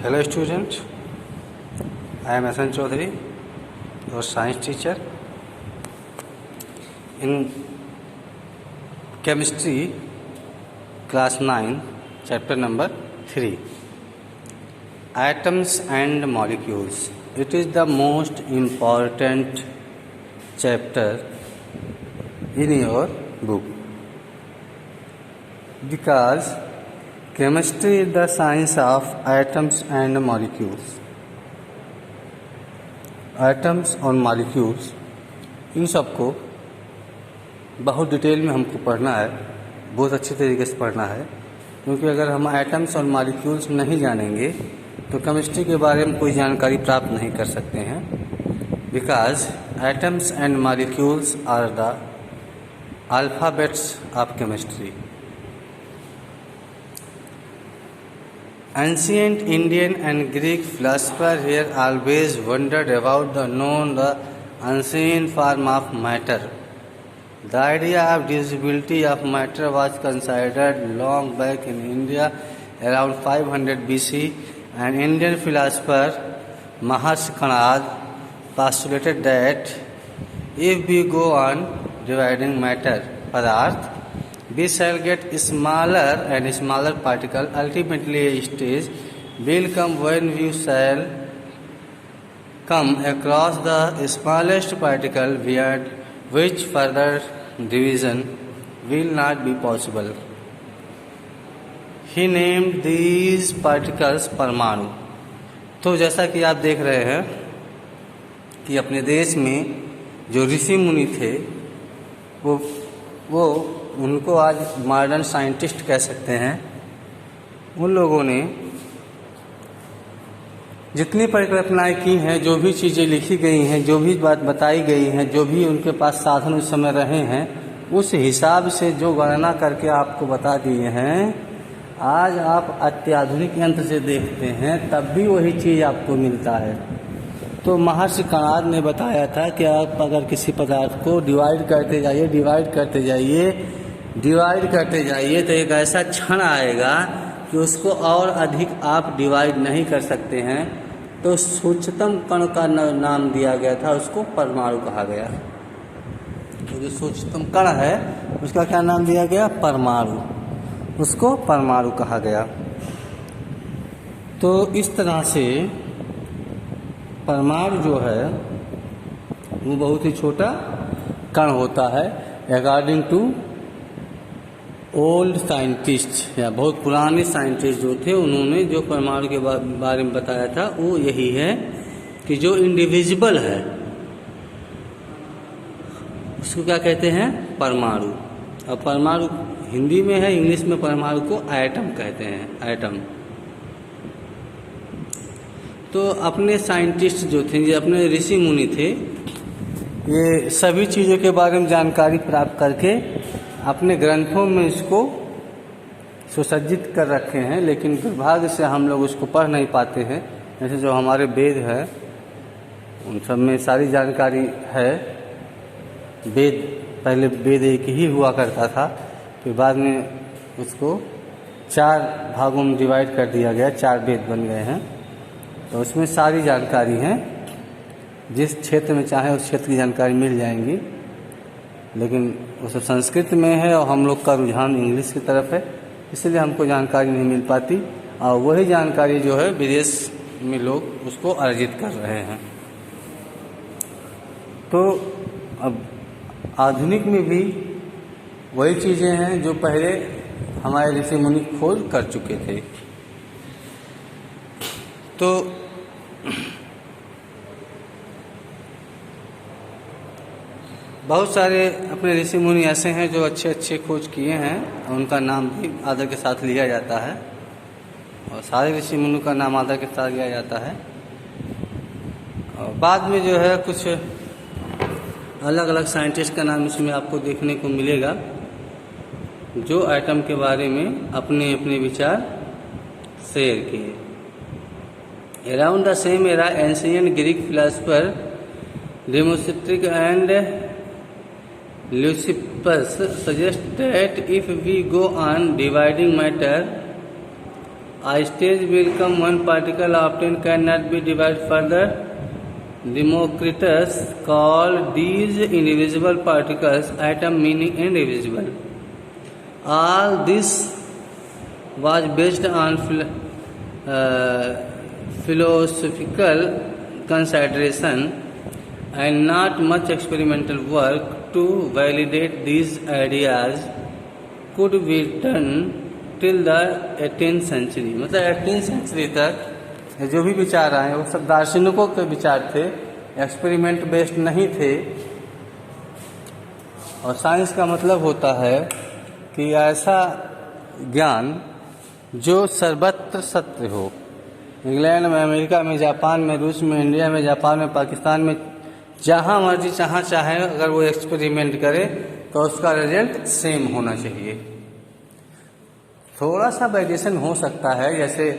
Hello student, I am Hasan Chaudhary, your science teacher. In chemistry class 9 chapter number 3, atoms and molecules. It is the most important chapter in your book because chemistry is the science of atoms and molecules. Atoms और molecules इन सबको बहुत detail में हमको पढ़ना है, बहुत अच्छे तरीके से पढ़ना है, क्योंकि अगर हम एटम्स और मॉलिक्यूल्स नहीं जानेंगे तो केमिस्ट्री के बारे में कोई जानकारी प्राप्त नहीं कर सकते हैं. Because atoms and molecules are the alphabets of chemistry. Ancient Indian and Greek philosophers here always wondered about the unseen form of matter. The idea of divisibility of matter was considered long back in India around 500 BC, and Indian philosopher Maharshi Kanad postulated that if we go on dividing matter, Padarth, we shall get smaller and smaller particle. Ultimately, a stage will come when we shall come across the smallest particle, beyond which further division will not be possible. He named these particles परमाणु. तो जैसा कि आप देख रहे हैं कि अपने देश में जो ऋषि मुनि थे वो उनको आज मॉडर्न साइंटिस्ट कह सकते हैं. उन लोगों ने जितनी परिकल्पनाएं की हैं, जो भी चीज़ें लिखी गई हैं, जो भी बात बताई गई हैं, जो भी उनके पास साधन उस समय रहे हैं, उस हिसाब से जो गणना करके आपको बता दिए हैं, आज आप अत्याधुनिक यंत्र से देखते हैं तब भी वही चीज़ आपको मिलता है. तो महर्षि कणाद ने बताया था कि आप अगर किसी पदार्थ को डिवाइड करते जाइए तो एक ऐसा क्षण आएगा कि उसको और अधिक आप डिवाइड नहीं कर सकते हैं. तो सूक्ष्मतम कण का नाम दिया गया था, उसको परमाणु कहा गया. तो जो सूक्ष्मतम कण है उसका क्या नाम दिया गया? परमाणु. उसको परमाणु कहा गया. तो इस तरह से परमाणु जो है वो बहुत ही छोटा कण होता है. अकॉर्डिंग टू ओल्ड साइंटिस्ट या बहुत पुराने साइंटिस्ट जो थे, उन्होंने जो परमाणु के बारे में बताया था वो यही है कि जो इंडिविजिबल है उसको क्या कहते हैं? परमाणु. अब परमाणु हिंदी में है, इंग्लिश में परमाणु को एटम कहते हैं. एटम. तो अपने साइंटिस्ट जो थे, ये अपने ऋषि मुनि थे, ये सभी चीज़ों के बारे में जानकारी प्राप्त करके अपने ग्रंथों में इसको सुसज्जित कर रखे हैं. लेकिन दुर्भाग्य से हम लोग उसको पढ़ नहीं पाते हैं. जैसे जो हमारे वेद है उन सब में सारी जानकारी है. वेद पहले वेद एक ही हुआ करता था, फिर बाद में उसको 4 भागों में डिवाइड कर दिया गया, 4 वेद बन गए हैं. तो उसमें सारी जानकारी है. जिस क्षेत्र में चाहे उस क्षेत्र की जानकारी मिल जाएंगी, लेकिन वो सब संस्कृत में है और हम लोग का रुझान इंग्लिश की तरफ है, इसलिए हमको जानकारी नहीं मिल पाती. और वही जानकारी जो है विदेश में लोग उसको अर्जित कर रहे हैं. तो अब आधुनिक में भी वही चीज़ें हैं जो पहले हमारे ऋषि मुनि खोज कर चुके थे. तो बहुत सारे अपने ऋषि मुनि ऐसे हैं जो अच्छे खोज किए हैं, और उनका नाम भी आदर के साथ लिया जाता है. और सारे ऋषि मुनि का नाम आदर के साथ लिया जाता है. और बाद में जो है कुछ अलग अलग साइंटिस्ट का नाम इसमें आपको देखने को मिलेगा, जो एटम के बारे में अपने अपने विचार शेयर किए. Around the same era ancient Greek philosopher Democritus and Leucippus suggests that if we go on dividing matter, A stage will come when particle obtained cannot be divided further. Democritus called these indivisible particles atom, meaning indivisible. All this was based on philosophical consideration and not much experimental work to validate these ideas could be done till the 18th century. मतलब 18th century तक जो भी विचार आए वो सब दार्शनिकों के विचार थे, एक्सपेरिमेंट बेस्ड नहीं थे। और साइंस का मतलब होता है कि ऐसा ज्ञान जो सर्वत्र सत्य हो। इंग्लैंड में, अमेरिका में, जापान में, रूस में, इंडिया में, जापान में, पाकिस्तान में, जहाँ मर्जी जहाँ चाहे अगर वो एक्सपेरिमेंट करे तो उसका रिजल्ट सेम होना चाहिए। थोड़ा सा वेरिएशन हो सकता है, जैसे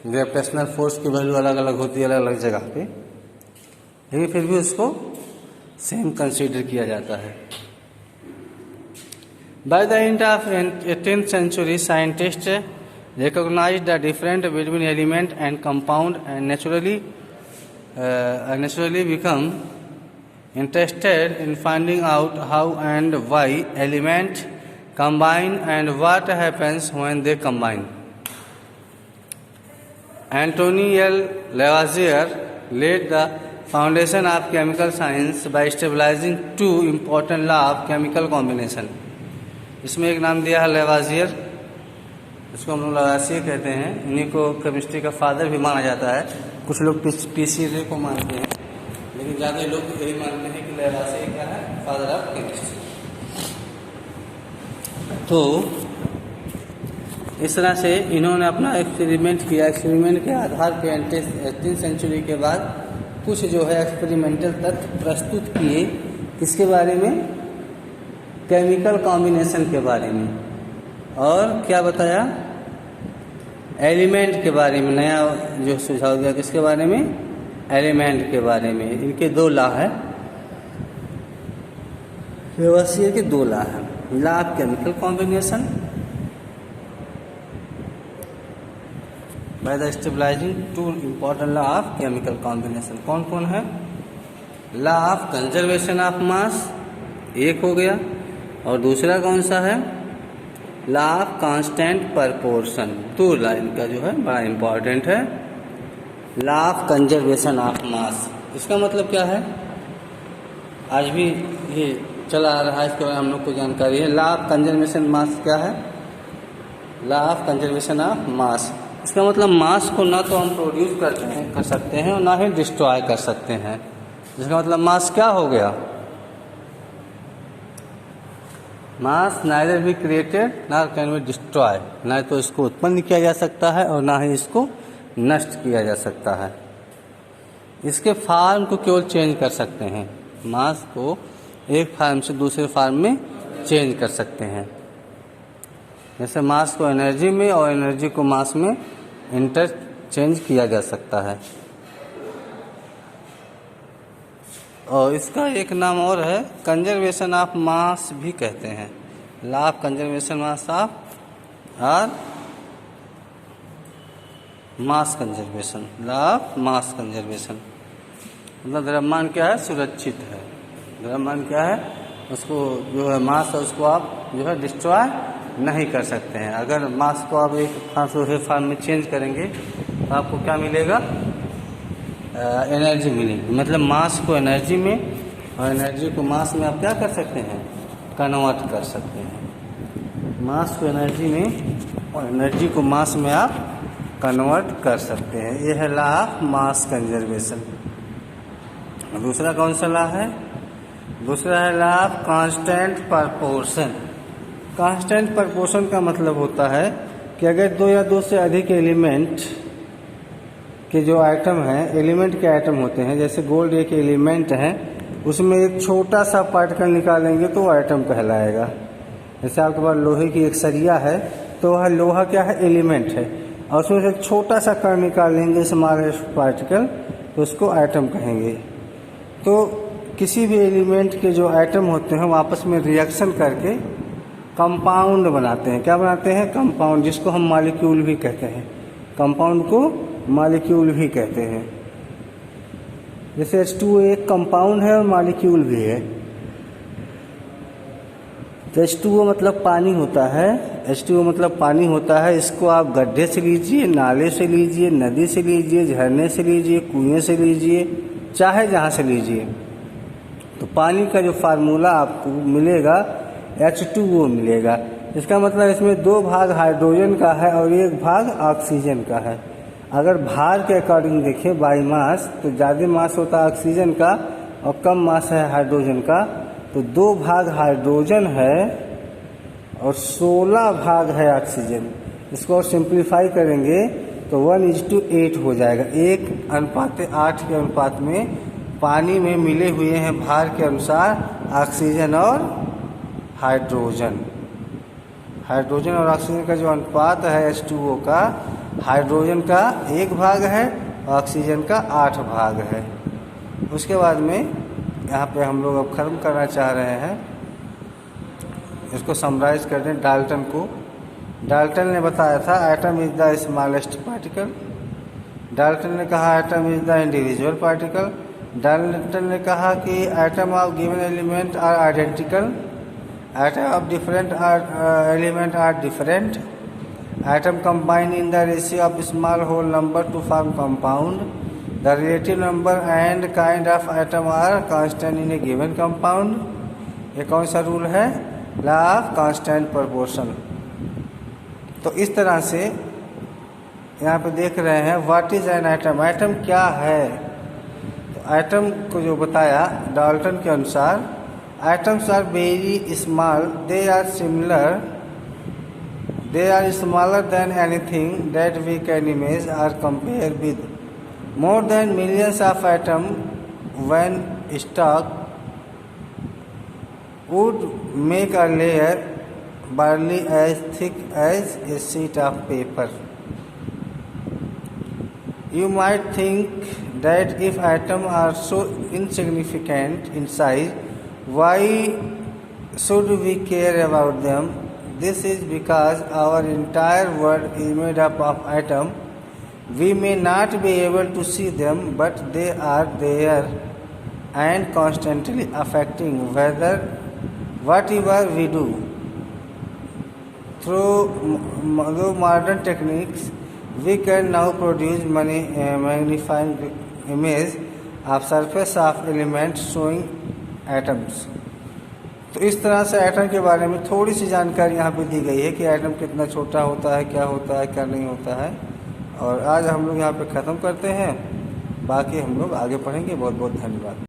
ग्रेविटेशनल फोर्स की वैल्यू अलग अलग होती है अलग अलग जगह पे, लेकिन फिर भी उसको सेम कंसीडर किया जाता है। By the end of 18th century, scientists recognized the difference between element and compound and naturally become interested in finding out how and why elements combine and what happens when they combine. Anthony L. Lavoisier laid the foundation of chemical science by stabilizing two important laws of chemical combination. इसमें एक नाम दिया है लेवाजियर, इसको हम लोग लवासियर कहते हैं। इन्हीं को केमिस्ट्री का फादर भी माना जाता है। कुछ लोग पीसीरे को मानते हैं, लेकिन ज़्यादा लोग यही मानते हैं कि लेवासियर क्या है, फादर ऑफ केमिस्ट्री। तो इस तरह से इन्होंने अपना एक्सपेरिमेंट किया। एक्सपेरिमेंट के आधार पे 18th सेंचुरी के बाद कुछ जो है एक्सपेरिमेंटल तथ्य प्रस्तुत किए। किसके बारे में? केमिकल कॉम्बिनेशन के बारे में। और क्या बताया? एलिमेंट के बारे में नया जो सुझाव दिया। किसके बारे में? एलिमेंट के बारे में। इनके दो लॉ है, लेवासियर के दो लॉ है, law of chemical combination by the stabilizing two important law of chemical combination. कौन कौन है? Law of conservation of mass एक हो गया, और दूसरा कौन सा है? Law of constant proportion. दो लाइन का जो है बड़ा इंपॉर्टेंट है, law of conservation of mass. इसका मतलब क्या है? आज भी ये चला आ रहा है, इसके बारे में हम लोग को जानकारी है। लॉ ऑफ कंजर्वेशन मास क्या है? Law of conservation of mass. इसका मतलब मास को ना तो हम प्रोड्यूस कर सकते हैं और ना ही डिस्ट्रॉय कर सकते हैं। जिसका मतलब मास क्या हो गया? Mass neither be created nor can be destroy. ना तो इसको उत्पन्न किया जा सकता है और ना ही इसको नष्ट किया जा सकता है। इसके फॉर्म को केवल चेंज कर सकते हैं। मास को एक फॉर्म से दूसरे फॉर्म में चेंज कर सकते हैं। जैसे मास को एनर्जी में और एनर्जी को मास में इंटरचेंज किया जा सकता है। और इसका एक नाम और है, कंजर्वेशन ऑफ मास भी कहते हैं। Law of conservation mass of और mass conservation, law of mass conservation. मतलब द्रव्यमान क्या है? सुरक्षित है। द्रव्यमान क्या है? उसको जो है मास है उसको आप जो है डिस्ट्रॉय नहीं कर सकते हैं। अगर मास को आप एक फॉर्म से दूसरे फॉर्म में चेंज करेंगे तो आपको क्या मिलेगा? एनर्जी मिलेगी। मतलब मास को एनर्जी में और एनर्जी को मास में आप क्या कर सकते हैं? कन्वर्ट कर सकते हैं। मास को एनर्जी में और एनर्जी को मास में आप कन्वर्ट कर सकते हैं। यह है लॉ ऑफ मास कंजर्वेशन। दूसरा कौन सा लॉ है? दूसरा है law of constant proportion. Constant proportion का मतलब होता है कि अगर दो या दो से अधिक एलिमेंट के जो आइटम हैं, एलिमेंट के आइटम होते हैं, जैसे गोल्ड एक एलिमेंट है, उसमें एक छोटा सा पार्टिकल निकालेंगे तो वो आइटम कहलाएगा। जैसे आपके पास लोहे की एक सरिया है तो वह लोहा क्या है? एलिमेंट है, और उसमें से एक छोटा सा कण निकाल लेंगे स्मॉल पार्टिकल तो उसको आइटम कहेंगे। तो किसी भी एलिमेंट के जो आइटम होते हैं वो आपस में रिएक्शन करके कंपाउंड बनाते हैं। क्या बनाते हैं? कंपाउंड, जिसको हम मॉलिक्यूल भी कहते हैं। कंपाउंड को मॉलिक्यूल भी कहते हैं। जैसे H2O एक कंपाउंड है और मॉलिक्यूल भी है। तो H2O मतलब पानी होता है, H2O मतलब पानी होता है। इसको आप गड्ढे से लीजिए, नाले से लीजिए, नदी से लीजिए, झरने से लीजिए, कुएं से लीजिए, चाहे जहाँ से लीजिए, तो पानी का जो फार्मूला आपको मिलेगा H2O मिलेगा। इसका मतलब इसमें 2 भाग हाइड्रोजन का है और 1 भाग ऑक्सीजन का है। अगर भार के अकॉर्डिंग देखें बाई मास, तो ज़्यादा मास होता है ऑक्सीजन का और कम मास है हाइड्रोजन का। तो 2 भाग हाइड्रोजन है और 16 भाग है ऑक्सीजन। इसको और सिंप्लीफाई करेंगे तो 1:8 हो जाएगा। 1:8 के अनुपात में पानी में मिले हुए हैं भार के अनुसार ऑक्सीजन और हाइड्रोजन। हाइड्रोजन और ऑक्सीजन का जो अनुपात है H2O का, हाइड्रोजन का 1 भाग है, ऑक्सीजन का 8 भाग है। उसके बाद में यहाँ पे हम लोग अब खत्म करना चाह रहे हैं। इसको समराइज कर दें डाल्टन को। डाल्टन ने बताया था atom is the smallest particle. Dalton ने कहा atom is the individual particle. Dalton ने कहा कि atom of given element are identical, atom of different element are different, atom combine in the ratio of small whole number to form compound, the relative number and kind of atom are constant in a given compound। ये कौन सा rule है? Law of constant proportion. तो इस तरह से यहाँ पे देख रहे हैं what is an atom. Atom क्या है? तो एटम को जो बताया डाल्टन के अनुसार, atoms are very small, they are similar, they are smaller than anything that we can image और compare with. More than millions of atoms when stuck would make a layer barely as thick as a sheet of paper। You might think that if atoms are so insignificant in size, why should we care about them? This is because our entire world is made up of atoms। We may not be able to see them, but they are there and constantly affecting whatever we do. Through modern techniques, we can now produce magnifying image of surface of elements showing atoms। तो इस तरह से atom के बारे में थोड़ी सी जानकारी यहाँ पे दी गई है कि एटम कितना छोटा होता है, क्या होता है, क्या नहीं होता है। और आज हम लोग यहाँ पे ख़त्म करते हैं, बाकी हम लोग आगे पढ़ेंगे। बहुत बहुत धन्यवाद।